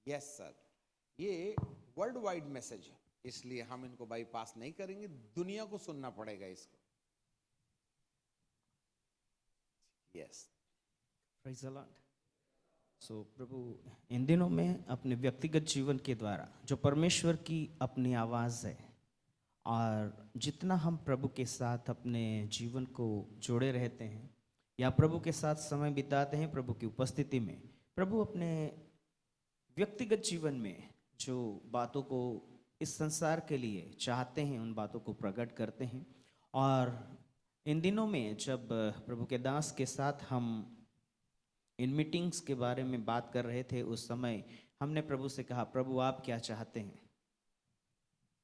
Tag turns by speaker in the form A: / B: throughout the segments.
A: Yes sir, ये world wide message है, इसलिए हम इनको बाईपास नहीं करेंगे, दुनिया को सुनना पड़ेगा इसको। Yes.
B: Praise the Lord. So प्रभु, इन दिनों में अपने व्यक्तिगत जीवन के द्वारा जो परमेश्वर की अपनी आवाज़ है, और जितना हम प्रभु के साथ अपने जीवन को जोड़े रहते हैं या प्रभु के साथ समय बिताते हैं प्रभु की उपस्थिति में, प्रभु अपने व्यक्तिगत जीवन में जो बातों को इस संसार के लिए चाहते हैं उन बातों को प्रकट करते हैं। और इन दिनों में जब प्रभु के दास के साथ हम इन मीटिंग्स के बारे में बात कर रहे थे, उस समय हमने प्रभु से कहा, प्रभु आप क्या चाहते हैं?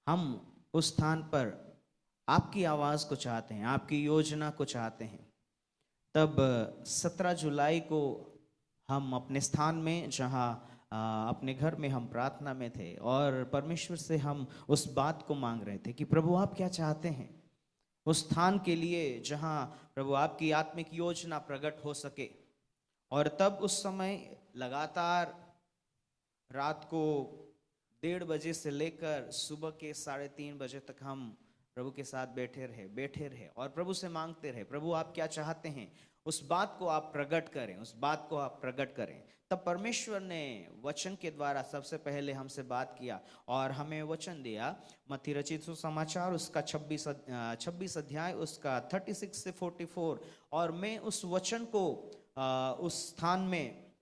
B: हम उस स्थान पर आपकी आवाज़ को चाहते हैं, आपकी योजना को चाहते हैं। तब 17 जुलाई को हम अपने स्थान में, जहाँ अपने घर में हम प्रार्थना में थे और परमेश्वर से हम उस बात को मांग रहे थे कि प्रभु आप क्या चाहते हैं उस स्थान के लिए जहाँ प्रभु आपकी आत्मिक योजना प्रकट हो सके। और तब उस समय लगातार रात को 1:30 बजे से लेकर सुबह के 3:30 बजे तक हम प्रभु के साथ बैठे रहे और प्रभु से मांगते रहे, प्रभु आप क्या चाहते हैं, उस बात को आप प्रकट करें, उस बात को आप प्रकट करें। तब परमेश्वर ने वचन के द्वारा सबसे पहले हमसे बात किया और हमें वचन दिया, मत्ती रचित सुसमाचार उसका 26 अध्याय उसका 36 से 44। और मैं उस वचन को उस स्थान में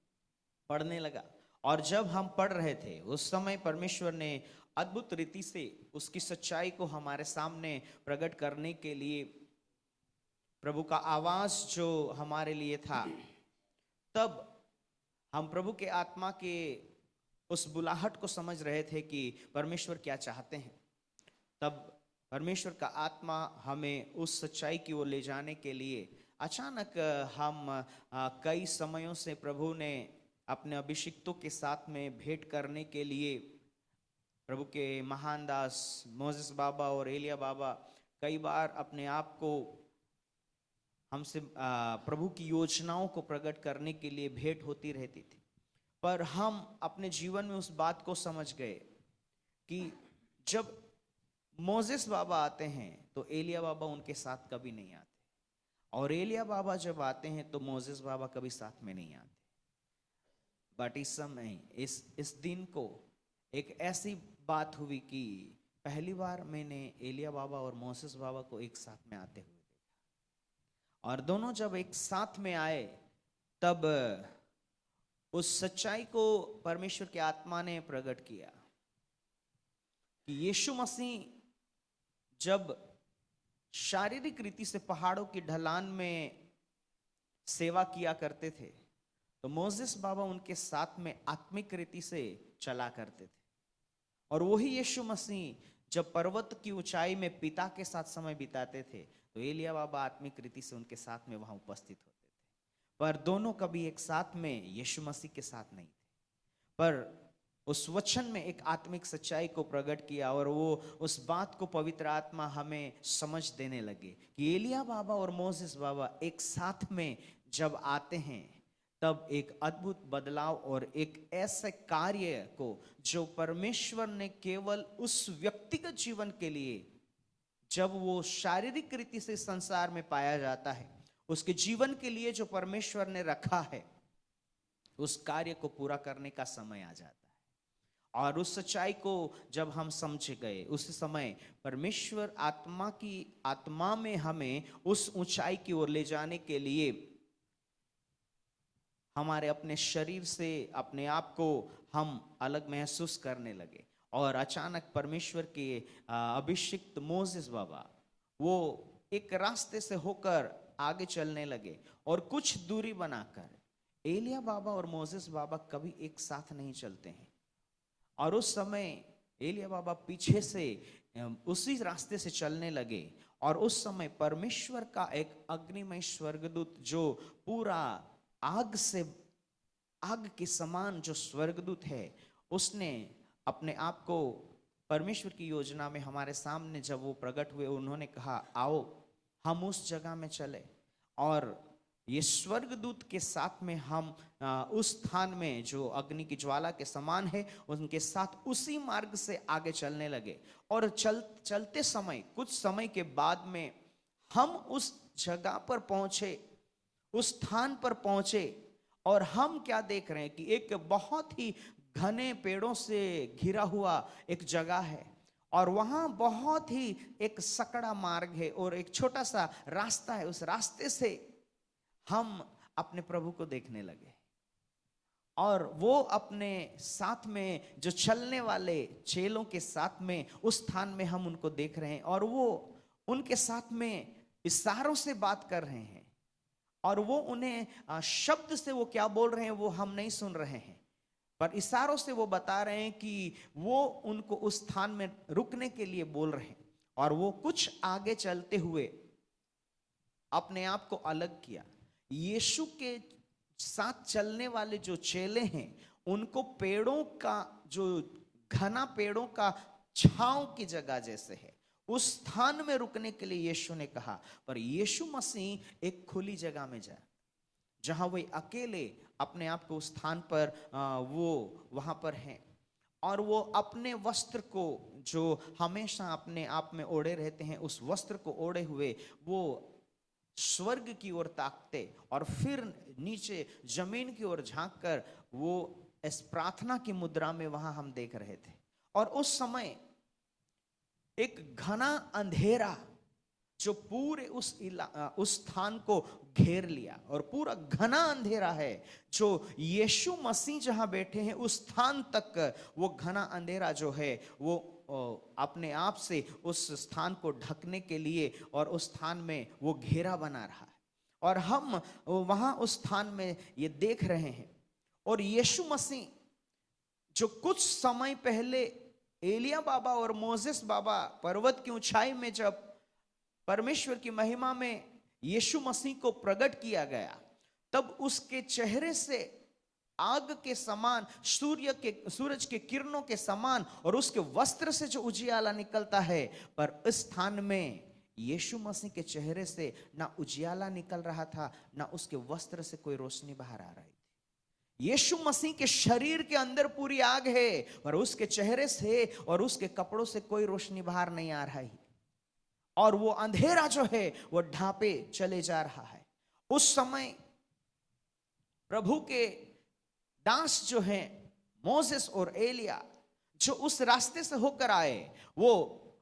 B: पढ़ने लगा। और जब हम पढ़ रहे थे उस समय परमेश्वर ने अद्भुत रीति से उसकी सच्चाई को हमारे सामने प्रकट करने के लिए प्रभु का आवाज जो हमारे लिए था, तब हम प्रभु के आत्मा के उस बुलाहट को समझ रहे थे कि परमेश्वर क्या चाहते हैं। तब परमेश्वर का आत्मा हमें उस सच्चाई की ओर ले जाने के लिए अचानक हम कई समयों से प्रभु ने अपने अभिषिक्तों के साथ में भेंट करने के लिए प्रभु के महान दास मोसेस बाबा और एलिया बाबा कई बार अपने आप को हमसे प्रभु की योजनाओं को प्रकट करने के लिए भेंट होती रहती थी। पर हम अपने जीवन में उस बात को समझ गए कि जब मोसेस बाबा आते हैं तो एलिया बाबा उनके साथ कभी नहीं आते, और एलिया बाबा जब आते हैं तो मोसेस बाबा कभी साथ में नहीं आते। बट इस समय इस दिन को एक ऐसी बात हुई कि पहली बार मैंने एलिया बाबा और मोसेस बाबा को एक साथ में आते हुए देखा। और दोनों जब एक साथ में आए तब उस सच्चाई को परमेश्वर के आत्मा ने प्रकट किया कि यीशु मसीह जब शारीरिक रीति से पहाड़ों की ढलान में सेवा किया करते थे तो मोसेस बाबा उनके साथ में आत्मिक रीति से चला करते थे। और वही यीशु मसीह जब पर्वत की ऊंचाई में पिता के साथ समय बिताते थे तो एलिया बाबा आत्मिक रीति से उनके साथ में वहां उपस्थित होते थे। पर दोनों कभी एक साथ में यीशु मसीह के साथ नहीं थे। पर उस वचन में एक आत्मिक सच्चाई को प्रकट किया और वो उस बात को पवित्र आत्मा हमें समझ देने लगे कि एलिया बाबा और मोसेस बाबा एक साथ में जब आते हैं तब एक अद्भुत बदलाव और एक ऐसे कार्य को जो परमेश्वर ने केवल उस व्यक्तिगत जीवन के लिए, जब वो शारीरिक रीति से संसार में पाया जाता है, उसके जीवन के लिए जो परमेश्वर ने रखा है, उस कार्य को पूरा करने का समय आ जाता है। और उस सच्चाई को जब हम समझ गए उस समय परमेश्वर आत्मा में हमें उस ऊंचाई की ओर ले जाने के लिए हमारे अपने शरीर से अपने आप को हम अलग महसूस करने लगे। और अचानक परमेश्वर के अभिषिक्त मोसेस बाबा वो एक रास्ते से होकर आगे चलने लगे और कुछ दूरी बनाकर एलिया बाबा और मोसेस बाबा कभी एक साथ नहीं चलते हैं। और उस समय एलिया बाबा पीछे से उसी रास्ते से चलने लगे और उस समय परमेश्वर का एक अग्निमय स्वर्गदूत जो पूरा आग के समान जो स्वर्गदूत है, उसने अपने आप को परमेश्वर की योजना में हमारे सामने जब वो प्रकट हुए, उन्होंने कहा आओ हम उस जगह में चले। और ये स्वर्गदूत के साथ में हम उस स्थान में जो अग्नि की ज्वाला के समान है उनके साथ उसी मार्ग से आगे चलने लगे। और चलते समय कुछ समय के बाद में हम उस जगह पर पहुंचे, उस स्थान पर पहुंचे, और हम क्या देख रहे हैं कि एक बहुत ही घने पेड़ों से घिरा हुआ एक जगह है, और वहां बहुत ही एक सकड़ा मार्ग है और एक छोटा सा रास्ता है। उस रास्ते से हम अपने प्रभु को देखने लगे, और वो अपने साथ में जो चलने वाले चेलों के साथ में उस स्थान में हम उनको देख रहे हैं, और वो उनके साथ में इशारों से बात कर रहे हैं, और वो उन्हें शब्द से वो क्या बोल रहे हैं वो हम नहीं सुन रहे हैं, पर इशारों से वो बता रहे हैं कि वो उनको उस स्थान में रुकने के लिए बोल रहे हैं। और वो कुछ आगे चलते हुए अपने आप को अलग किया। यीशु के साथ चलने वाले जो चेले हैं उनको पेड़ों का जो घना पेड़ों का छांव की जगह जैसे है उस स्थान में रुकने के लिए यीशु ने कहा, पर यीशु मसीह एक खुली जगह में जाए जहां वे अकेले अपने आप को उस स्थान पर वो वहां पर हैं, और वो अपने वस्त्र को जो हमेशा अपने आप में ओढ़े रहते हैं उस वस्त्र को ओढ़े हुए वो स्वर्ग की ओर ताकते और फिर नीचे जमीन की ओर झांक कर वो इस प्रार्थना की मुद्रा में वहां हम देख रहे थे। और उस समय एक घना अंधेरा जो पूरे उस स्थान को घेर लिया, और पूरा घना अंधेरा है जो यीशु मसीह जहां बैठे हैं उस स्थान तक वो घना अंधेरा जो है वो अपने आप से उस स्थान को ढकने के लिए और उस स्थान में वो घेरा बना रहा है, और हम वहां उस स्थान में ये देख रहे हैं। और यीशु मसीह जो कुछ समय पहले एलिया बाबा और मोसेस बाबा पर्वत की ऊंचाई में जब परमेश्वर की महिमा में यीशु मसीह को प्रकट किया गया, तब उसके चेहरे से आग के समान, सूरज के किरणों के समान और उसके वस्त्र से जो उजियाला निकलता है, पर इस स्थान में यीशु मसीह के चेहरे से ना उजियाला निकल रहा था, ना उसके वस्त्र से कोई रोशनी बाहर आ रही थी। यीशु मसीह के शरीर के अंदर पूरी आग है, पर उसके चेहरे से और उसके कपड़ों से कोई रोशनी बाहर नहीं आ रही, और वो अंधेरा जो है वो ढांपे चले जा रहा है। उस समय प्रभु के दास जो हैं मोसेस और एलिया जो उस रास्ते से होकर आए, वो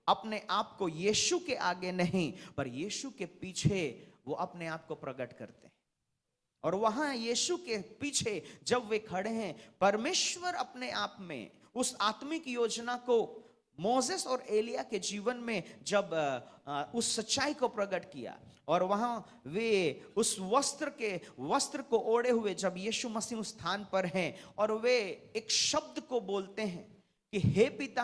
B: अपने आप को यीशु के आगे नहीं पर यीशु के पीछे वो अपने आप को प्रकट करते हैं। और वहां यीशु के पीछे जब वे खड़े हैं, परमेश्वर अपने आप में उस आत्मिक योजना को मोसेस और एलिया के जीवन में जब उस सच्चाई को प्रकट किया, और वहां वे उस वस्त्र को ओढ़े हुए जब यीशु मसीह उस स्थान पर हैं, और वे एक शब्द को बोलते हैं कि हे पिता,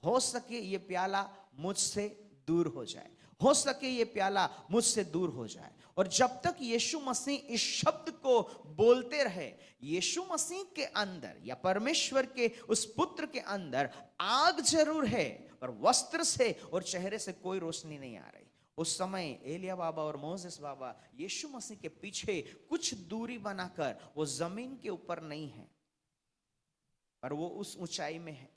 B: हो सके ये प्याला मुझसे दूर हो जाए, हो सके ये प्याला मुझसे दूर हो जाए। और जब तक यीशु मसीह इस शब्द को बोलते रहे, यीशु मसीह के अंदर या परमेश्वर के उस पुत्र के अंदर आग जरूर है, पर वस्त्र से और चेहरे से कोई रोशनी नहीं आ रही। उस समय एलिया बाबा और मोसेस बाबा यीशु मसीह के पीछे कुछ दूरी बनाकर, वो जमीन के ऊपर नहीं है पर वो उस ऊंचाई में है,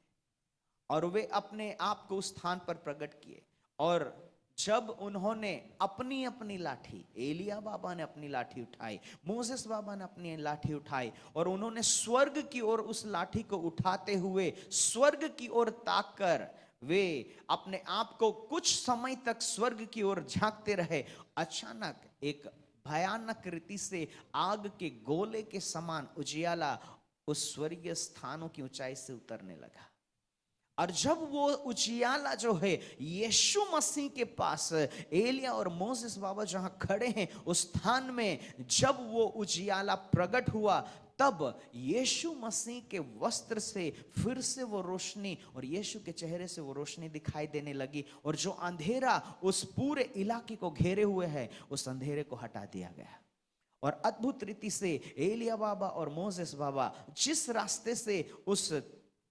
B: और वे अपने आप को उस स्थान पर प्रकट किए। और जब उन्होंने अपनी अपनी लाठी, एलिया बाबा ने अपनी लाठी उठाई, मोसेस बाबा ने अपनी लाठी उठाई, और उन्होंने स्वर्ग की ओर उस लाठी को उठाते हुए स्वर्ग की ओर ताककर वे अपने आप को कुछ समय तक स्वर्ग की ओर झांकते रहे। अचानक एक भयानक रीति से आग के गोले के समान उजियाला उस स्वर्गीय स्थानों की ऊंचाई से उतरने लगा। और जब वो उजियाला जो है यीशु मसीह के पास एलिया और मोसेस बाबा जहां खड़े हैं उस स्थान में जब वो उजियाला प्रकट हुआ, तब यीशु मसीह के वस्त्र से फिर से वो रोशनी और यीशु के चेहरे से वो रोशनी दिखाई देने लगी, और जो अंधेरा उस पूरे इलाके को घेरे हुए है उस अंधेरे को हटा दिया गया। और अद्भुत रीति से एलिया बाबा और मोसेस बाबा जिस रास्ते से उस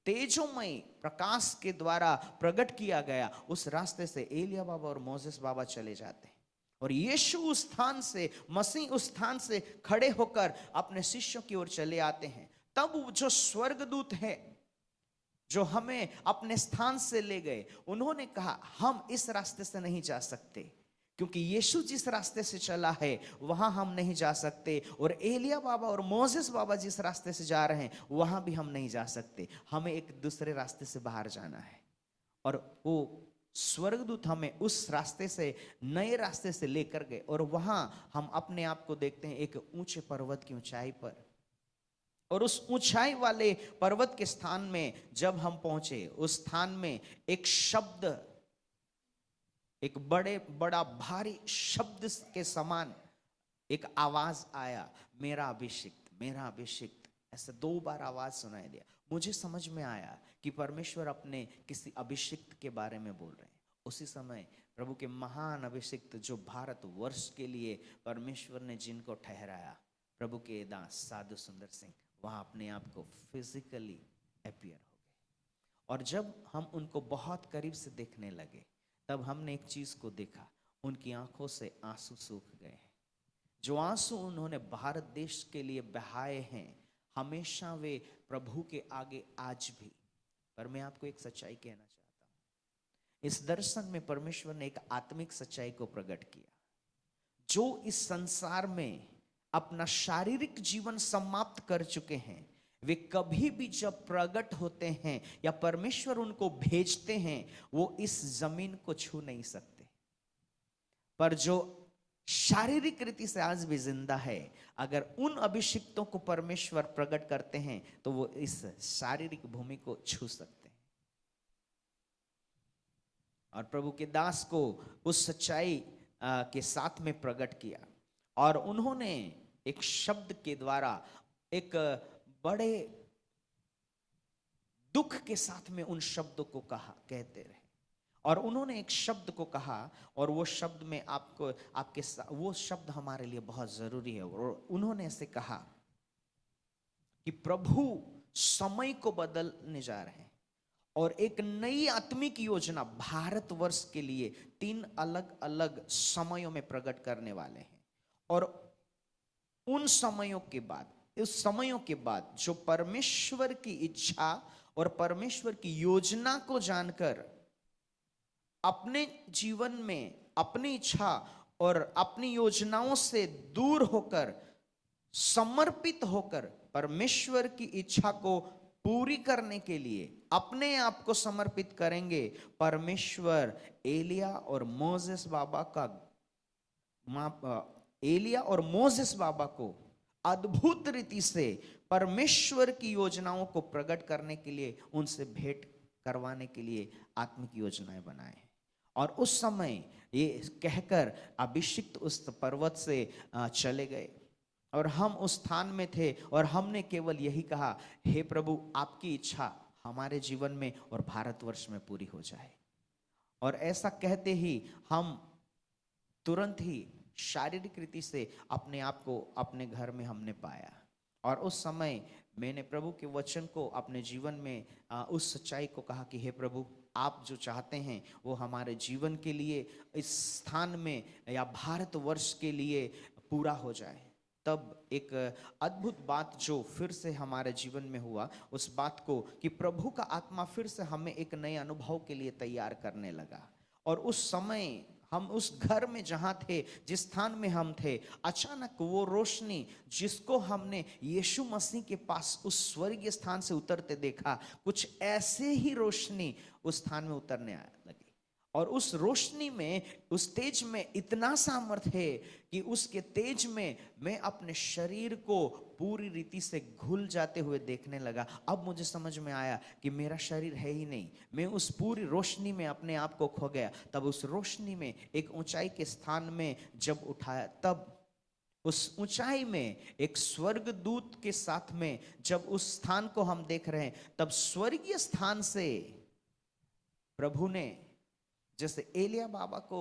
B: तेजोमय प्रकाश के द्वारा प्रकट किया गया, उस रास्ते से एलिया बाबा और मोसेस बाबा चले जाते हैं। और यीशु उस स्थान से, मसीह उस स्थान से खड़े होकर अपने शिष्यों की ओर चले आते हैं। तब वो जो स्वर्गदूत है जो हमें अपने स्थान से ले गए, उन्होंने कहा हम इस रास्ते से नहीं जा सकते, क्योंकि यीशु जिस रास्ते से चला है वहां हम नहीं जा सकते, और एलिया बाबा और मोसेस बाबा जिस रास्ते से जा रहे हैं वहां भी हम नहीं जा सकते, हमें एक दूसरे रास्ते से बाहर जाना है। और वो स्वर्गदूत हमें उस रास्ते से, नए रास्ते से लेकर गए, और वहां हम अपने आप को देखते हैं एक ऊंचे पर्वत की ऊंचाई पर। और उस ऊंचाई वाले पर्वत के स्थान में जब हम पहुंचे, उस स्थान में एक शब्द, एक बड़ा भारी शब्द के समान एक आवाज आया, मेरा अभिषिक्त, मेरा अभिषिक्त। ऐसे 2 बार आवाज सुनाई दिया। मुझे समझ में आया कि परमेश्वर अपने किसी अभिषिक्त के बारे में बोल रहे हैं। उसी समय प्रभु के महान अभिषिक्त जो भारत वर्ष के लिए परमेश्वर ने जिनको ठहराया, प्रभु के दास साधु सुंदर सिंह, वहां अपने आप को फिजिकली अपीयर हो गए। और जब हम उनको बहुत करीब से देखने लगे, तब हमने एक चीज को देखा, उनकी आंखों से आंसू सूख गए हैं। जो आंसू उन्होंने भारत देश के लिए बहाए हैं, हमेशा वे प्रभु के आगे आज भी। पर मैं आपको एक सच्चाई कहना चाहता हूं, इस दर्शन में परमेश्वर ने एक आत्मिक सच्चाई को प्रकट किया। जो इस संसार में अपना शारीरिक जीवन समाप्त कर चुके हैं, वे कभी भी जब प्रकट होते हैं या परमेश्वर उनको भेजते हैं, वो इस जमीन को छू नहीं सकते। पर जो शारीरिक रीति से आज भी जिंदा है, अगर उन अभिषिक्तों को परमेश्वर प्रकट करते हैं तो वो इस शारीरिक भूमि को छू सकते हैं। और प्रभु के दास को उस सच्चाई के साथ में प्रकट किया, और उन्होंने एक शब्द के द्वारा एक बड़े दुख के साथ में उन शब्दों को कहा, कहते रहे। और उन्होंने एक शब्द को कहा, और वो शब्द में आपको वो शब्द हमारे लिए बहुत जरूरी है। और उन्होंने ऐसे कहा कि प्रभु समय को बदलने जा रहे हैं और एक नई आत्मिक योजना भारतवर्ष के लिए 3 अलग अलग समयों में प्रकट करने वाले हैं। और उन समयों के बाद, उस समयों के बाद जो परमेश्वर की इच्छा और परमेश्वर की योजना को जानकर अपने जीवन में अपनी इच्छा और अपनी योजनाओं से दूर होकर, समर्पित होकर परमेश्वर की इच्छा को पूरी करने के लिए अपने आप को समर्पित करेंगे, परमेश्वर एलिया और मोसेस बाबा को अद्भुत रीति से परमेश्वर की योजनाओं को प्रकट करने के लिए, उनसे भेंट करवाने के लिए आत्मिक योजनाएं बनाए। और उस समय ये कहकर अभिषिक्त उस पर्वत से चले गए, और हम उस स्थान में थे, और हमने केवल यही कहा, हे प्रभु आपकी इच्छा हमारे जीवन में और भारतवर्ष में पूरी हो जाए। और ऐसा कहते ही हम तुरंत ही शारीरिक रीति से अपने आप को अपने घर में हमने पाया। और उस समय मैंने प्रभु के वचन को अपने जीवन में उस सच्चाई को कहा कि हे प्रभु, आप जो चाहते हैं वो हमारे जीवन के लिए, इस स्थान में या भारतवर्ष के लिए पूरा हो जाए। तब एक अद्भुत बात जो फिर से हमारे जीवन में हुआ, उस बात को कि प्रभु का आत्मा फिर से हमें एक नए अनुभव के लिए तैयार करने लगा। और उस समय हम उस घर में जहां थे, जिस स्थान में हम थे, अचानक वो रोशनी जिसको हमने यीशु मसीह के पास उस स्वर्गीय स्थान से उतरते देखा, कुछ ऐसे ही रोशनी उस स्थान में उतरने लगी। और उस रोशनी में, उस तेज में इतना सामर्थ्य है कि उसके तेज में मैं अपने शरीर को पूरी रीति से घुल जाते हुए देखने लगा। अब मुझे समझ में आया कि मेरा शरीर है ही नहीं, मैं उस पूरी रोशनी में अपने आप को खो गया। तब उस रोशनी में एक ऊंचाई के स्थान में जब उठाया, तब उस ऊंचाई में एक स्वर्गदूत के साथ में जब उस स्थान को हम देख रहे हैं, तब स्वर्गीय स्थान से प्रभु ने जैसे एलिया बाबा को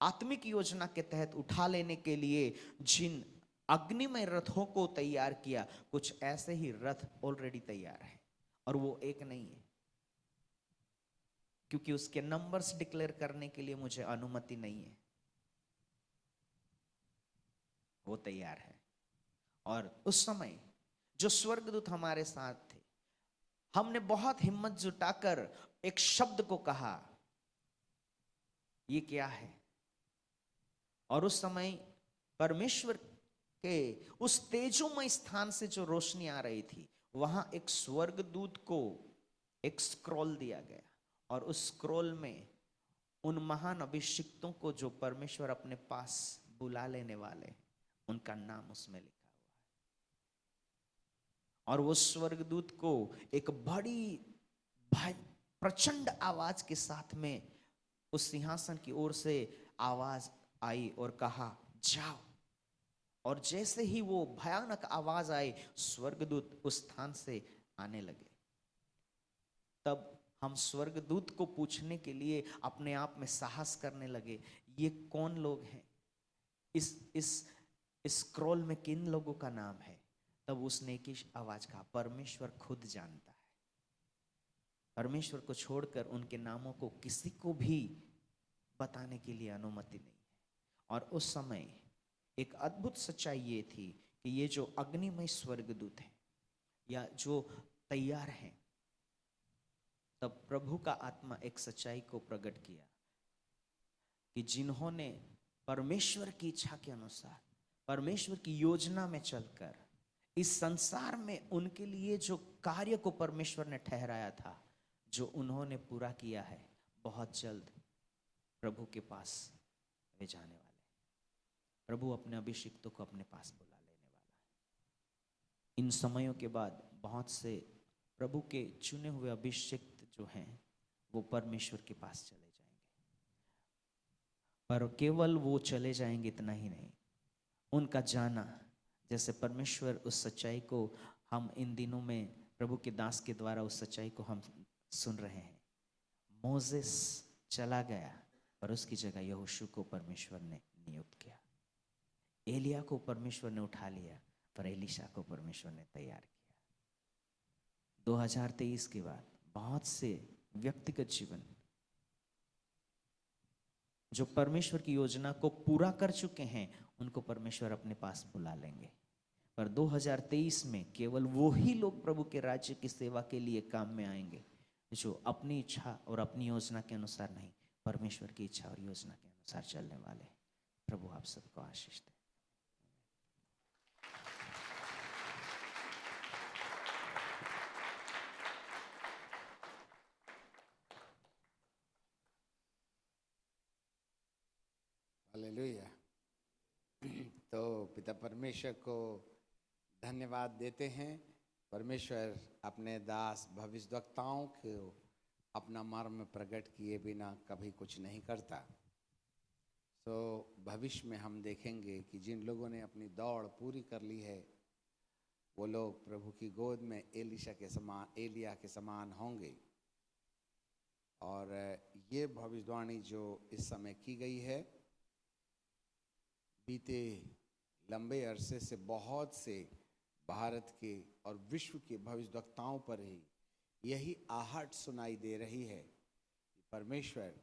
B: आत्मिक योजना के तहत उठा लेने के लिए जिन अग्निमय रथों को तैयार किया, कुछ ऐसे ही रथ ऑलरेडी तैयार है। और वो एक नहीं है, क्योंकि उसके नंबर्स डिक्लेयर करने के लिए मुझे अनुमति नहीं है। वो तैयार है। और उस समय जो स्वर्गदूत हमारे साथ थे, हमने बहुत हिम्मत जुटाकर एक शब्द को कहा, ये क्या है? और उस समय परमेश्वर के उस तेजोमय स्थान से जो रोशनी आ रही थी, वहां एक स्वर्गदूत को एक स्क्रॉल दिया गया, और उस स्क्रॉल में उन महान अभिषिक्तों को जो परमेश्वर अपने पास बुला लेने वाले, उनका नाम उसमें लिखा हुआ है। और वो स्वर्गदूत को एक बड़ी प्रचंड आवाज के साथ में उस सिंहासन की ओर से आवाज आई और कहा, जाओ। और जैसे ही वो भयानक आवाज आई, स्वर्गदूत उस स्थान से आने लगे। तब हम स्वर्गदूत को पूछने के लिए अपने आप में साहस करने लगे, ये कौन लोग हैं? इस स्क्रॉल में किन लोगों का नाम है? तब उसने एक ही आवाज कहा, परमेश्वर खुद जानता है। परमेश्वर को छोड़कर उनके नामों को किसी को भी बताने के लिए अनुमति नहीं है। और उस समय एक अद्भुत सच्चाई ये थी कि ये जो अग्निमय स्वर्गदूत हैं या जो तैयार हैं, तब प्रभु का आत्मा एक सच्चाई को प्रकट किया कि जिन्होंने परमेश्वर की इच्छा के अनुसार, परमेश्वर की योजना में चलकर इस संसार में उनके लिए जो कार्य को परमेश्वर ने ठहराया था, जो उन्होंने पूरा किया है, बहुत जल्द प्रभु के पास वे जाने वाले। प्रभु अपने अभिषिक्तों को अपने पास बुला लेने वाला है। इन समयों के बाद बहुत से प्रभु के चुने हुए अभिषिक्त जो हैं, वो परमेश्वर के पास चले जाएंगे। पर केवल वो चले जाएंगे इतना ही नहीं, उनका जाना, जैसे परमेश्वर उस सच्चाई को हम इन दिनों में प्रभु के दास के द्वारा उस सच्चाई को हम सुन रहे हैं। मोसेस चला गया और उसकी जगह यहोशू को परमेश्वर ने नियुक्त किया। एलिया को परमेश्वर ने उठा लिया, पर एलीशा को परमेश्वर ने तैयार किया। 2023 के बाद बहुत से व्यक्तिगत जीवन जो परमेश्वर की योजना को पूरा कर चुके हैं, उनको परमेश्वर अपने पास बुला लेंगे। पर 2023 में केवल वो ही लोग प्रभु के राज्य की सेवा के लिए काम में आएंगे जो अपनी इच्छा और अपनी योजना के अनुसार नहीं, परमेश्वर की इच्छा और योजना के अनुसार चलने वाले। प्रभु आप सबको आशीष दे।
A: हालेलुया। तो पिता परमेश्वर को धन्यवाद देते हैं। परमेश्वर अपने दास भविष्यद्वक्ताओं को अपना मर्म प्रकट किए बिना कभी कुछ नहीं करता। तो भविष्य में हम देखेंगे कि जिन लोगों ने अपनी दौड़ पूरी कर ली है, वो लोग प्रभु की गोद में एलिया के समान होंगे। और ये भविष्यवाणी जो इस समय की गई है, बीते लंबे अरसे से बहुत से भारत के और विश्व के भविष्यद्वक्ताओं पर ही यही आहट सुनाई दे रही है कि परमेश्वर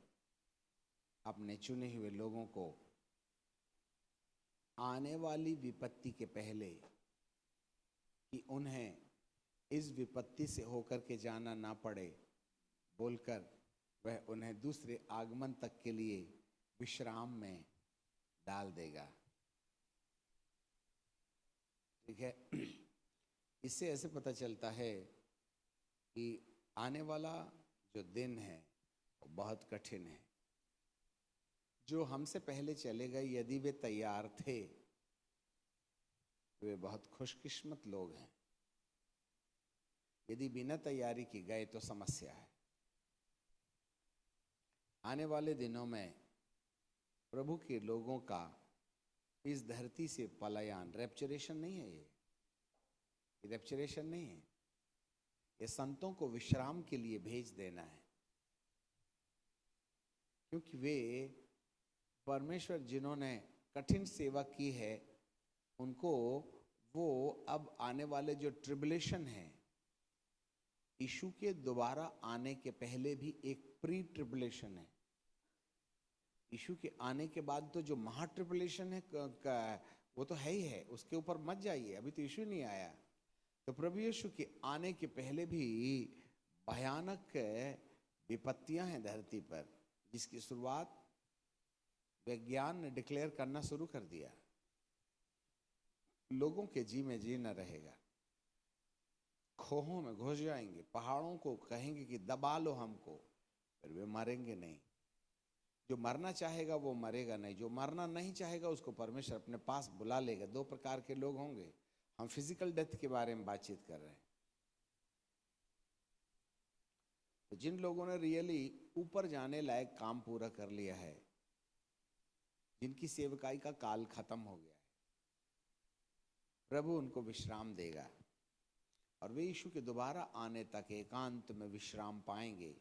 A: अपने चुने हुए लोगों को आने वाली विपत्ति के पहले कि उन्हें इस विपत्ति से होकर के जाना ना पड़े, बोलकर वह उन्हें दूसरे आगमन तक के लिए विश्राम में डाल देगा। ठीक है। इससे ऐसे पता चलता है कि आने वाला जो दिन है वो बहुत कठिन है। जो हमसे पहले चले गए, यदि वे तैयार थे तो वे बहुत खुशकिस्मत लोग हैं। यदि बिना तैयारी की गए तो समस्या है। आने वाले दिनों में प्रभु के लोगों का इस धरती से पलायन, रैप्चरेशन नहीं है, ये रैप्चरेशन नहीं है, ये संतों को विश्राम के लिए भेज देना है। क्योंकि वे परमेश्वर जिन्होंने कठिन सेवा की है, उनको वो अब आने वाले जो ट्रिबुलेशन है, यीशु के दोबारा आने के पहले भी एक प्री ट्रिबुलेशन है। यीशु के आने के बाद तो जो महा ट्रिबुलेशन है, वो तो है ही है, उसके ऊपर मत जाइए, अभी तो यीशु नहीं आया। तो प्रभु यीशु के आने के पहले भी भयानक विपत्तियां हैं धरती पर, जिसकी शुरुआत विज्ञान ने डिक्लेयर करना शुरू कर दिया। लोगों के जी में जी न रहेगा, खोहों में घुस जाएंगे, पहाड़ों को कहेंगे कि दबा लो हमको, फिर वे मरेंगे नहीं। जो मरना चाहेगा वो मरेगा नहीं, जो मरना नहीं चाहेगा उसको परमेश्वर अपने पास बुला लेगा। दो प्रकार के लोग होंगे। हम फिजिकल डेथ के बारे में बातचीत कर रहे हैं। तो जिन लोगों ने रियली ऊपर जाने लायक काम पूरा कर लिया है, जिनकी सेवकाई का काल खत्म हो गया है, प्रभु उनको विश्राम देगा और वे यीशु के दोबारा आने तक एकांत में विश्राम पाएंगे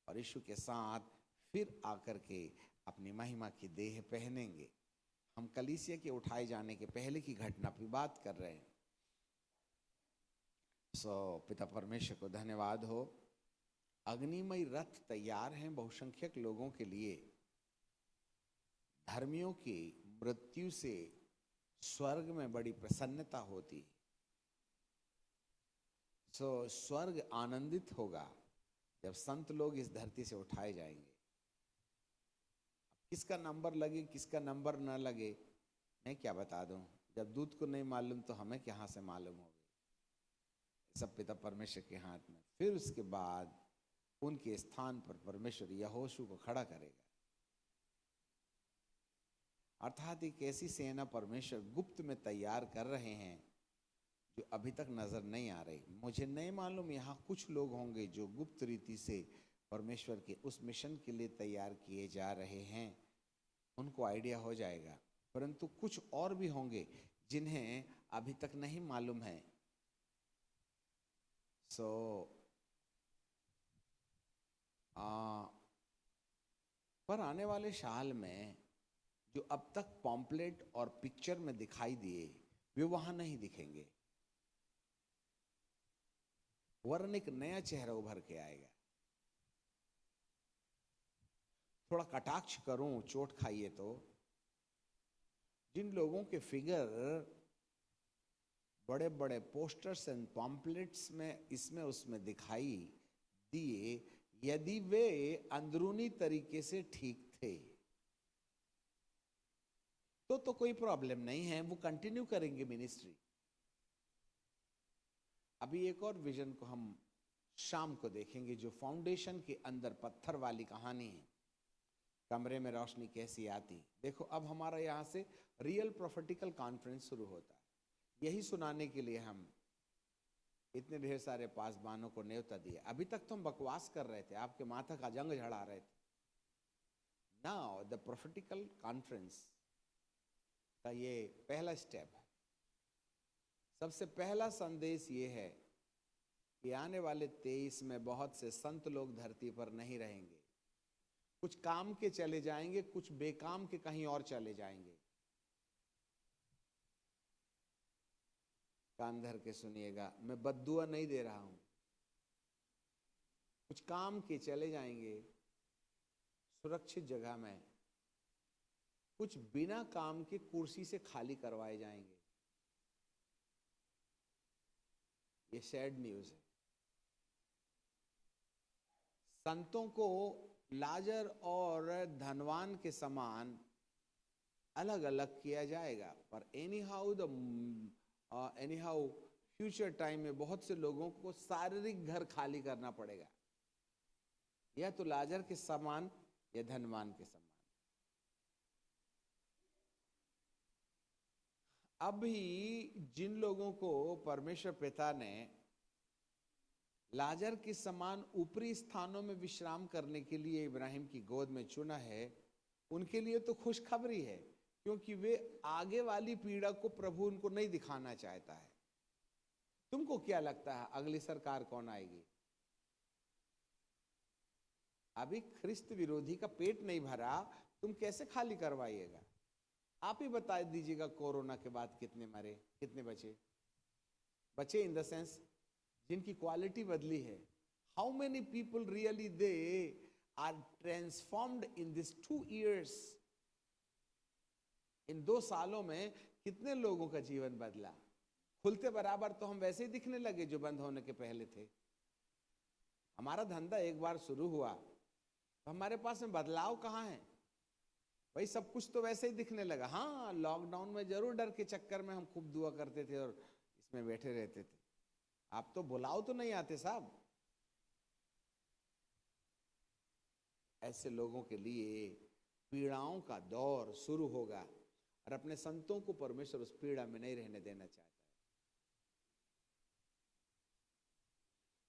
A: और यीशु के साथ फिर आकर के अपनी महिमा की देह पहनेंगे। हम कलीसिया के उठाए जाने के पहले की घटना की बात कर रहे हैं। पिता परमेश्वर को धन्यवाद हो। अग्निमय रथ तैयार हैं बहुसंख्यक लोगों के लिए। धर्मियों की मृत्यु से स्वर्ग में बड़ी प्रसन्नता होती। स्वर्ग आनंदित होगा जब संत लोग इस धरती से उठाए जाएंगे। किसका नंबर लगे किसका नंबर न लगे मैं क्या बता दूं। जब दूत को नहीं मालूम तो हमें कहां से मालूम होगा। सब पिता परमेश्वर के हाथ में। फिर उसके बाद उनके स्थान पर परमेश्वर यहोशू को खड़ा करेगा। अर्थात एक ऐसी सेना परमेश्वर गुप्त में तैयार कर रहे हैं जो अभी तक नजर नहीं आ रही। मुझे नहीं मालूम यहाँ कुछ लोग होंगे जो गुप्त रीति से परमेश्वर के उस मिशन के लिए तैयार किए जा रहे हैं, उनको आइडिया हो जाएगा। परंतु कुछ और भी होंगे जिन्हें अभी तक नहीं मालूम है। पर आने वाले साल में जो अब तक पॉम्पलेट और पिक्चर में दिखाई दिए वे वहां नहीं दिखेंगे, वरन एक नया चेहरा उभर के आएगा। थोड़ा कटाक्ष करूं, चोट खाइए तो, जिन लोगों के फिगर बड़े बड़े पोस्टर्स एंड पॉम्पलेट्स में इसमें उसमें दिखाई दिए, यदि वे अंदरूनी तरीके से ठीक थे तो कोई प्रॉब्लम नहीं है, वो कंटिन्यू करेंगे मिनिस्ट्री। अभी एक और विजन को हम शाम को देखेंगे जो फाउंडेशन के अंदर पत्थर वाली कहानी है। कमरे में रोशनी कैसी आती। देखो अब हमारा यहाँ से रियल प्रोफेटिकल कॉन्फ्रेंस शुरू होता है। यही सुनाने के लिए हम इतने ढेर सारे पासबानों को न्योता दिया। अभी तक तो हम बकवास कर रहे थे, आपके माथा का जंग झड़ा रहे थे। नाउ द प्रोफेटिकल कॉन्फ्रेंस का ये पहला स्टेप है। सबसे पहला संदेश ये है कि आने वाले 23 में बहुत से संत लोग धरती पर नहीं रहेंगे। कुछ काम के चले जाएंगे, कुछ बेकाम के कहीं और चले जाएंगे। कान धर के सुनिएगा, मैं बद्दुआ नहीं दे रहा हूं। कुछ काम के चले जाएंगे सुरक्षित जगह में, कुछ बिना काम के कुर्सी से खाली करवाए जाएंगे। ये सैड न्यूज है। संतों को लाजर और धनवान के समान अलग अलग किया जाएगा। पर एनीहाउ फ्यूचर टाइम में बहुत से लोगों को शारीरिक घर खाली करना पड़ेगा, या तो लाजर के समान या धनवान के समान। अभी जिन लोगों को परमेश्वर पिता ने लाजर के समान ऊपरी स्थानों में विश्राम करने के लिए इब्राहिम की गोद में चुना है, उनके लिए तो खुशखबरी है, क्योंकि वे आगे वाली पीड़ा को प्रभु उनको नहीं दिखाना चाहता है। तुमको क्या लगता है अगली सरकार कौन आएगी? अभी ख्रिस्त विरोधी का पेट नहीं भरा, तुम कैसे खाली करवाइएगा? आप ही बता दीजिएगा कोरोना के बाद कितने मरे, कितने बचे इन द सेंस जिनकी क्वालिटी बदली है। How many people really they are transformed in this 2 years। इन 2 सालों में कितने लोगों का जीवन बदला। खुलते बराबर तो हम वैसे ही दिखने लगे जो बंद होने के पहले थे। हमारा धंधा एक बार शुरू हुआ तो हमारे पास में बदलाव कहाँ है भाई, सब कुछ तो वैसे ही दिखने लगा। हाँ, लॉकडाउन में जरूर डर के चक्कर में हम खूब दुआ करते थे और इसमें बैठे रहते थे। आप तो बुलाओ तो नहीं आते साहब। ऐसे लोगों के लिए पीड़ाओं का दौर शुरू होगा और अपने संतों को परमेश्वर उस पीड़ा में नहीं रहने देना चाहता है।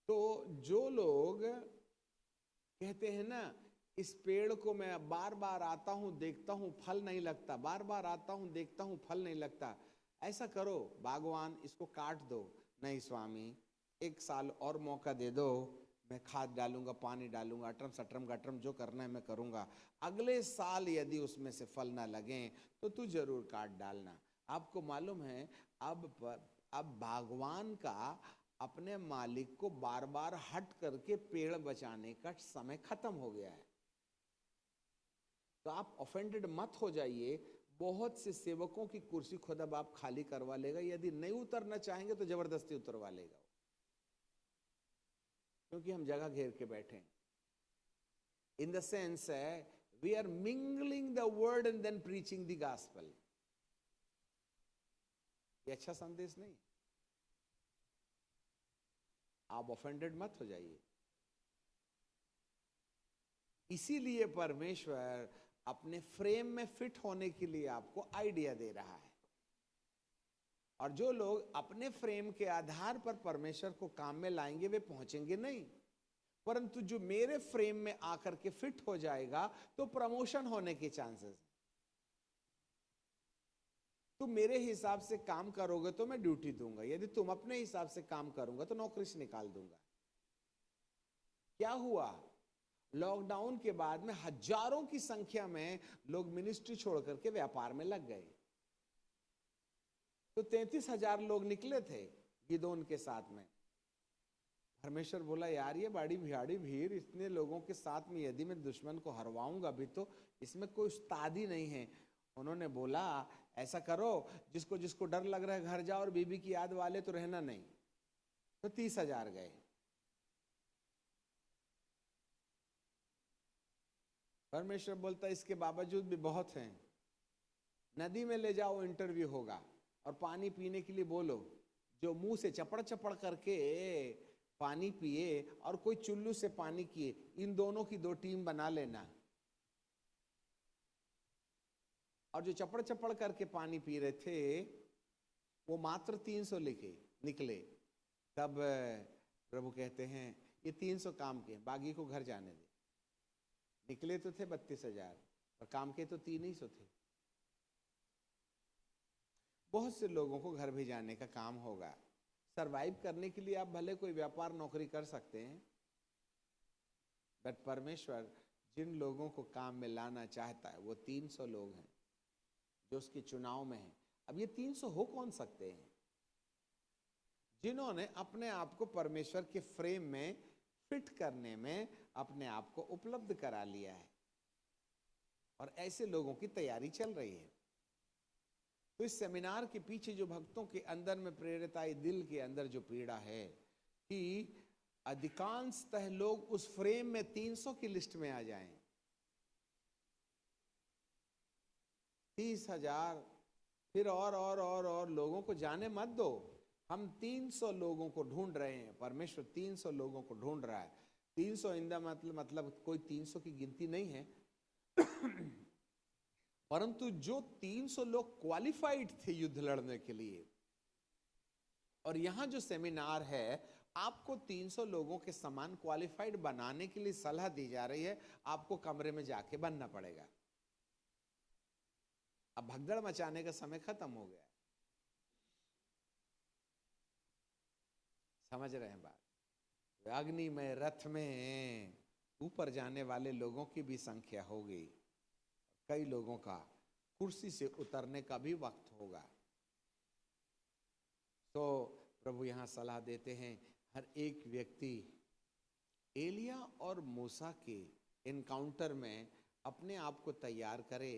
A: तो जो लोग कहते हैं ना, इस पेड़ को मैं बार बार आता हूं देखता हूं फल नहीं लगता, बार बार आता हूं देखता हूं फल नहीं लगता, ऐसा करो भगवान इसको काट दो। नहीं स्वामी, 1 साल और मौका दे दो, मैं खाद डालूंगा, पानी डालूंगा, अटरम सटरम गटरम जो करना है मैं करूंगा। अगले साल यदि उसमें से फल ना लगे तो तू जरूर काट डालना। आपको मालूम है अब भगवान का अपने मालिक को बार बार हट करके पेड़ बचाने का समय खत्म हो गया है। तो आप ऑफेंडेड मत हो जाइए। बहुत से सेवकों की कुर्सी खुद अब आप खाली करवा लेगा, यदि नहीं उतरना चाहेंगे तो जबरदस्ती उतरवा लेगा, क्योंकि हम जगह घेर के बैठे हैं। इन द सेंस है we are mingling the word and then preaching the gospel. ये अच्छा संदेश नहीं। आप ऑफेंडेड मत हो जाइए। इसीलिए परमेश्वर अपने फ्रेम में फिट होने के लिए आपको आइडिया दे रहा है। और जो लोग अपने फ्रेम के आधार पर परमेश्वर को काम में लाएंगे वे पहुंचेंगे नहीं, परंतु जो मेरे फ्रेम में आकर के फिट हो जाएगा तो प्रमोशन होने के चांसेस हैं। तुम मेरे हिसाब से काम करोगे तो मैं ड्यूटी दूंगा, यदि तुम अपने हिसाब से काम करोगे तो नौकरी से निकाल दूंगा। क्या हुआ? लॉकडाउन के बाद में हजारों की संख्या में लोग मिनिस्ट्री छोड़ करके व्यापार में लग गए। तो 33,000 लोग निकले थे गिदोन के साथ में। परमेश्वर बोला यार ये बड़ी भियाड़ी भीड़, इतने लोगों के साथ में यदि मैं दुश्मन को हरवाऊंगा भी तो इसमें कोई उस्तादी नहीं है। उन्होंने बोला ऐसा करो, जिसको जिसको डर लग रहा है घर जाओ, और बीबी की याद वाले तो रहना नहीं। तो 30,000 गए। परमेश्वर बोलता इसके बावजूद भी बहुत हैं। नदी में ले जाओ, इंटरव्यू होगा और पानी पीने के लिए बोलो। जो मुंह से चपड़ चपड़ करके पानी पिए और कोई चुल्लू से पानी किए, इन दोनों की 2 टीम बना लेना। और जो चपड़ चपड़ करके पानी पी रहे थे वो मात्र 300 निकले। तब प्रभु कहते हैं ये 300 काम के, बागी को घर जाने दे। निकले तो थे 32,000 और काम के तो 300 थे। बहुत से लोगों को घर भेजाने का काम होगा। सरवाइव करने के लिए आप भले कोई व्यापार नौकरी कर सकते हैं, बट परमेश्वर जिन लोगों को काम में लाना चाहता है वो 300 लोग हैं जो उसके चुनाव में हैं। अब ये 300 हो कौन सकते हैं? जिन्होंने अपने आप को परमेश्वर के फ्रेम में फिट करने में अपने आप को उपलब्ध करा लिया है, और ऐसे लोगों की तैयारी चल रही है। तो इस सेमिनार के पीछे जो भक्तों के अंदर में प्रेरित आई, दिल के अंदर जो पीड़ा है कि अधिकांशतः लोग उस फ्रेम में 300 की लिस्ट में आ जाएं। 30,000 फिर और लोगों को जाने मत दो। हम 300 लोगों को ढूंढ रहे हैं। परमेश्वर 300 लोगों को ढूंढ रहा है। 300 इंदा मतलब कोई 300 की गिनती नहीं है परंतु जो 300 लोग क्वालिफाइड थे युद्ध लड़ने के लिए। और यहां जो सेमिनार है आपको 300 लोगों के समान क्वालिफाइड बनाने के लिए सलाह दी जा रही है। आपको कमरे में जाके बनना पड़ेगा। अब भगदड़ मचाने का समय खत्म हो गया। समझ रहे हैं बात? अग्नि में रथ में ऊपर जाने वाले लोगों की भी संख्या हो गई। कई लोगों का कुर्सी से उतरने का भी वक्त होगा। तो प्रभु यहां सलाह देते हैं हर एक व्यक्ति एलिया और मूसा के एनकाउंटर में अपने आप को तैयार करे।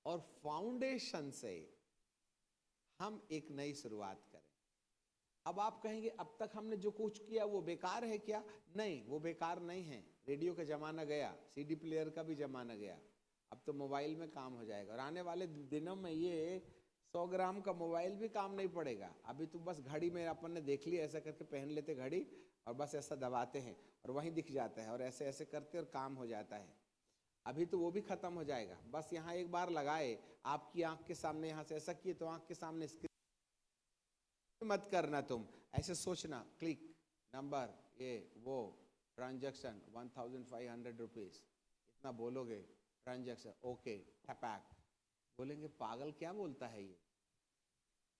A: और फाउंडेशन से हम एक नई शुरुआत करें। अब आप कहेंगे अब तक हमने जो कुछ किया वो बेकार है क्या? नहीं, वो बेकार नहीं है। रेडियो का जमाना गया, सीडी प्लेयर का भी जमाना गया, अब तो मोबाइल में काम हो जाएगा। और आने वाले दिनों में ये 100 ग्राम का मोबाइल भी काम नहीं पड़ेगा। अभी तो बस घड़ी में अपन ने देख लिया, ऐसा करके पहन लेते घड़ी और बस ऐसा दबाते हैं और वहीं दिख जाता है, और ऐसे ऐसे करते और काम हो जाता है। अभी तो वो भी खत्म हो जाएगा। बस यहाँ एक बार लगाए, आपकी आंख के सामने, यहाँ से ऐसा किए तो आंख के सामने स्क्रीन मत करना, तुम ऐसे सोचना, क्लिक नंबर ये वो ट्रांजैक्शन 1500 रुपीज, इतना बोलोगे ट्रांजैक्शन, ओके टपैक, बोलेंगे पागल क्या बोलता है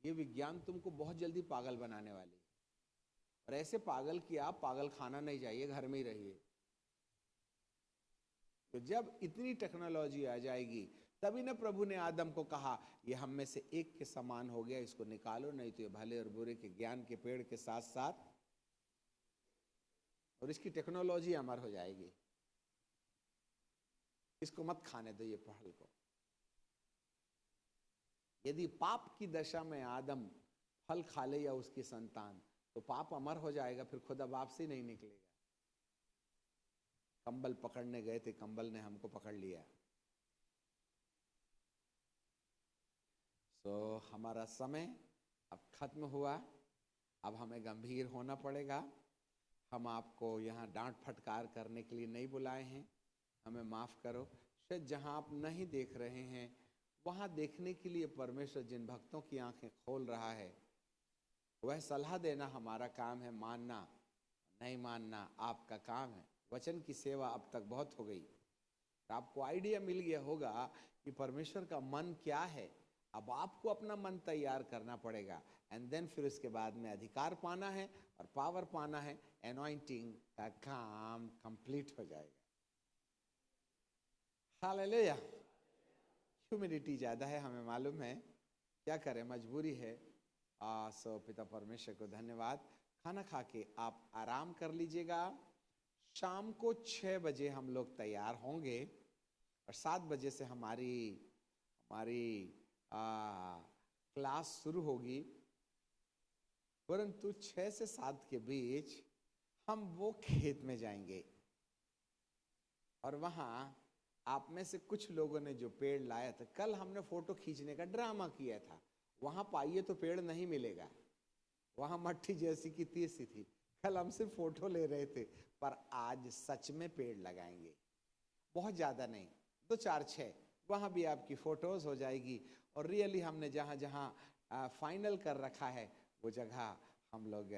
A: ये विज्ञान तुमको बहुत जल्दी पागल बनाने वाली है। और ऐसे पागल की आप पागल खाना नहीं जाइए, घर में ही रहिए। तो जब इतनी टेक्नोलॉजी आ जाएगी तभी ना प्रभु ने आदम को कहा ये हम में से एक के समान हो गया, इसको निकालो, नहीं तो ये भले और बुरे के ज्ञान के पेड़ के साथ साथ, और इसकी टेक्नोलॉजी अमर हो जाएगी। इसको मत खाने दो ये फल को। यदि पाप की दशा में आदम फल खा ले या उसकी संतान, तो पाप अमर हो जाएगा, फिर खुदा बाप से नहीं निकलेगा। कंबल पकड़ने गए थे, कंबल ने हमको पकड़ लिया। सो हमारा समय अब खत्म हुआ। अब हमें गंभीर होना पड़ेगा। हम आपको यहाँ डांट फटकार करने के लिए नहीं बुलाए हैं, हमें माफ करो। शायद जहाँ आप नहीं देख रहे हैं वहाँ देखने के लिए परमेश्वर जिन भक्तों की आंखें खोल रहा है, वह सलाह देना हमारा काम है, मानना नहीं मानना आपका काम है। वचन की सेवा अब तक बहुत हो गई, आपको आइडिया मिल गया होगा कि परमेश्वर का मन क्या है। अब आपको अपना मन तैयार करना पड़ेगा, एंड देन फिर उसके बाद में अधिकार पाना है और पावर पाना है, एनॉइंटिंग का काम कंप्लीट हो जाएगा। हालेलुया। ह्यूमिडिटी ज़्यादा है, हमें मालूम है, क्या करें, मजबूरी है। सो पिता परमेश्वर को धन्यवाद। खाना खा के आप आराम कर लीजिएगा। शाम को 6 बजे हम लोग तैयार होंगे और 7 बजे से हमारी क्लास शुरू होगी। परंतु 6 से 7 के बीच हम वो खेत में जाएंगे और वहाँ आप में से कुछ लोगों ने जो पेड़ लाया था, कल हमने फोटो खींचने का ड्रामा किया था, वहाँ पाइए तो पेड़ नहीं मिलेगा, वहाँ मट्टी जैसी की तीसी थी। कल हम सिर्फ फोटो ले रहे थे, पर आज सच में पेड़ लगाएंगे। बहुत ज़्यादा नहीं, 2 4 6, वहाँ भी आपकी फ़ोटोज़ हो जाएगी। और रियली हमने जहाँ जहाँ फाइनल कर रखा है वो जगह हम लोग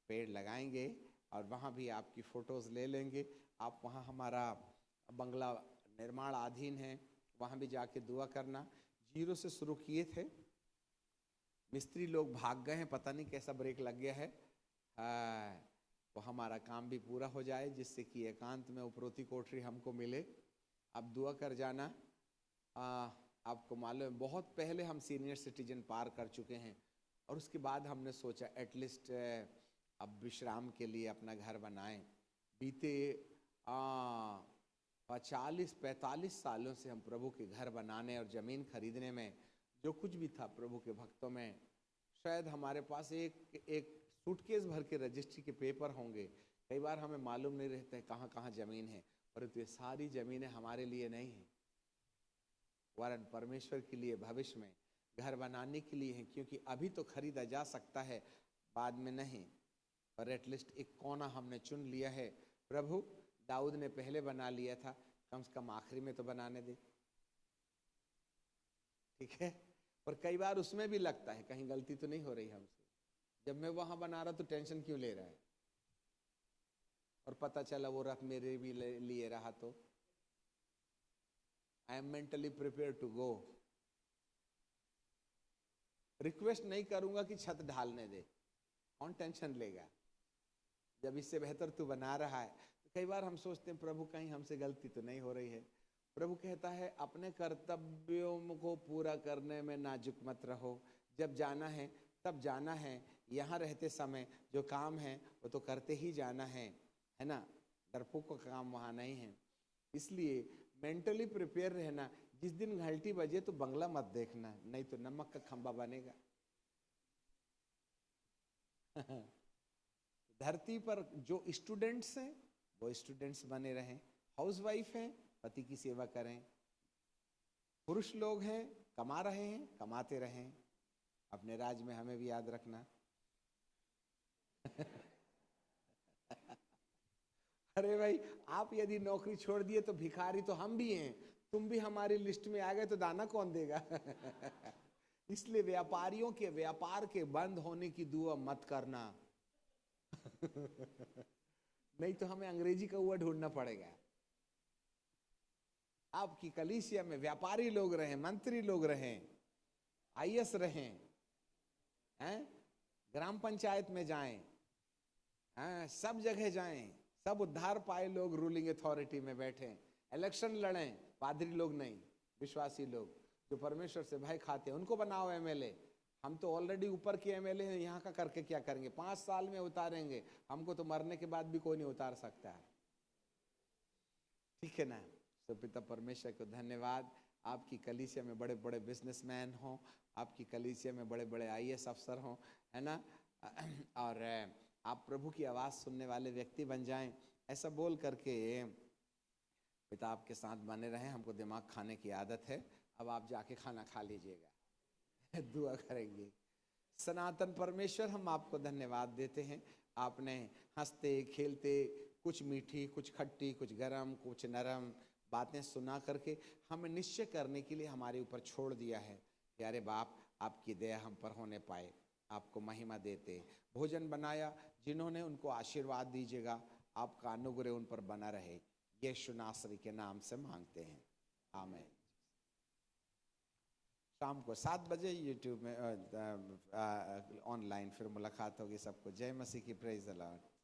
A: पेड़ लगाएंगे और वहाँ भी आपकी फ़ोटोज़ ले लेंगे। आप वहाँ, हमारा बंगला निर्माणाधीन है, वहाँ भी जाके दुआ करना। 0 से शुरू किए थे, मिस्त्री लोग भाग गए हैं, पता नहीं कैसा ब्रेक लग गया है। वो हमारा काम भी पूरा हो जाए, जिससे कि एकांत में उपरोती कोठरी हमको मिले। अब दुआ कर जाना। आपको मालूम है बहुत पहले हम सीनियर सिटीजन पार कर चुके हैं और उसके बाद हमने सोचा एटलीस्ट अब विश्राम के लिए अपना घर बनाएं। बीते 40-45 सालों से हम प्रभु के घर बनाने और ज़मीन खरीदने में जो कुछ भी था प्रभु के भक्तों में, शायद हमारे पास एक सूटकेस भर के रजिस्ट्री के पेपर होंगे। कई बार हमें मालूम नहीं रहता है कहाँ कहाँ ज़मीन है, परंतु ये सारी ज़मीनें हमारे लिए नहीं हैं, वरन परमेश्वर के लिए भविष्य में घर बनाने के लिए है। क्योंकि अभी तो खरीदा जा सकता है, बाद में नहीं, पर एटलीस्ट एक कोना हमने चुन लिया है। प्रभु दाऊद ने पहले बना लिया था, कम से कम आखिरी में तो बनाने दे, ठीक है। और कई बार उसमें भी लगता है कहीं गलती तो नहीं हो रही हमसे, जब मैं वहां बना रहा तो टेंशन क्यों ले रहा है, और पता चला वो रथ मेरे भी लिए रहा तो I am mentally prepare to go. Request नहीं करूंगा कि छत ढालने दे, कौन टेंशन लेगा, जब इससे बेहतर तू बना रहा है। तो कई बार हम सोचते हैं प्रभु कहीं हमसे गलती तो नहीं हो रही है। प्रभु कहता है अपने कर्तव्यों को पूरा करने में नाजुक मत रहो, जब जाना है तब जाना है, यहाँ रहते समय जो काम है वो तो करते ही जाना है ना, डरपोक का काम वहाँ नहीं है। इसलिए मेंटली प्रिपेयर रहना। जिस दिन घंटी बजे तो बंगला मत देखना, नहीं तो नमक का खंबा बनेगा। धरती पर जो स्टूडेंट्स हैं वो स्टूडेंट्स बने रहें, हाउसवाइफ हैं पति की सेवा करें, पुरुष लोग हैं कमा रहे हैं कमाते रहें, अपने राज में हमें भी याद रखना। अरे भाई, आप यदि नौकरी छोड़ दिए तो भिखारी तो हम भी हैं, तुम भी हमारी लिस्ट में आ गए तो दाना कौन देगा? इसलिए व्यापारियों के व्यापार के बंद होने की दुआ मत करना। नहीं तो हमें अंग्रेजी का हुआ ढूंढना पड़ेगा। आपकी कलीसिया में व्यापारी लोग रहें, मंत्री लोग रहें, आईएएस रहें, हैं, ग्राम पंचायत में जाएं, हैं, सब जगह जाएं, सब उद्धार पाए लोग रूलिंग अथॉरिटी में बैठे, इलेक्शन लड़ें, पादरी लोग नहीं, विश्वासी लोग जो परमेश्वर से भय खाते हैं उनको बनाओ एमएलए। हम तो ऑलरेडी ऊपर के एमएलए हैं, यहाँ का करके क्या करेंगे? 5 साल में उतारेंगे, हमको तो मरने के बाद भी कोई नहीं उतार सकता है। ठीक है ना? तो पिता परमेश्वर को धन्यवाद। आपकी कलीसिया में बड़े बड़े बिजनेसमैन हों, आपकी कलीसिया में बड़े बड़े आईएएस अफसर हों, है ना, और आप प्रभु की आवाज़ सुनने वाले व्यक्ति बन जाएं। ऐसा बोल करके पिता आपके साथ बने रहें। हमको दिमाग खाने की आदत है, अब आप जाके खाना खा लीजिएगा। दुआ करेंगे। सनातन परमेश्वर, हम आपको धन्यवाद देते हैं। आपने हंसते खेलते, कुछ मीठी कुछ खट्टी कुछ गरम कुछ नरम बातें सुना करके हमें निश्चय करने के लिए हमारे ऊपर छोड़ दिया है कि अरे बाप, आपकी दया हम पर होने पाए। आपको महिमा देते। भोजन बनाया, जिन्होंने उनको आशीर्वाद दीजिएगा, आपका अनुग्रह उन पर बना रहे। यीशु नासरी के नाम से मांगते हैं, आमीन। शाम को 7 बजे यूट्यूब में ऑनलाइन फिर मुलाकात होगी सबको। जय मसीह की, प्रेज द लॉर्ड।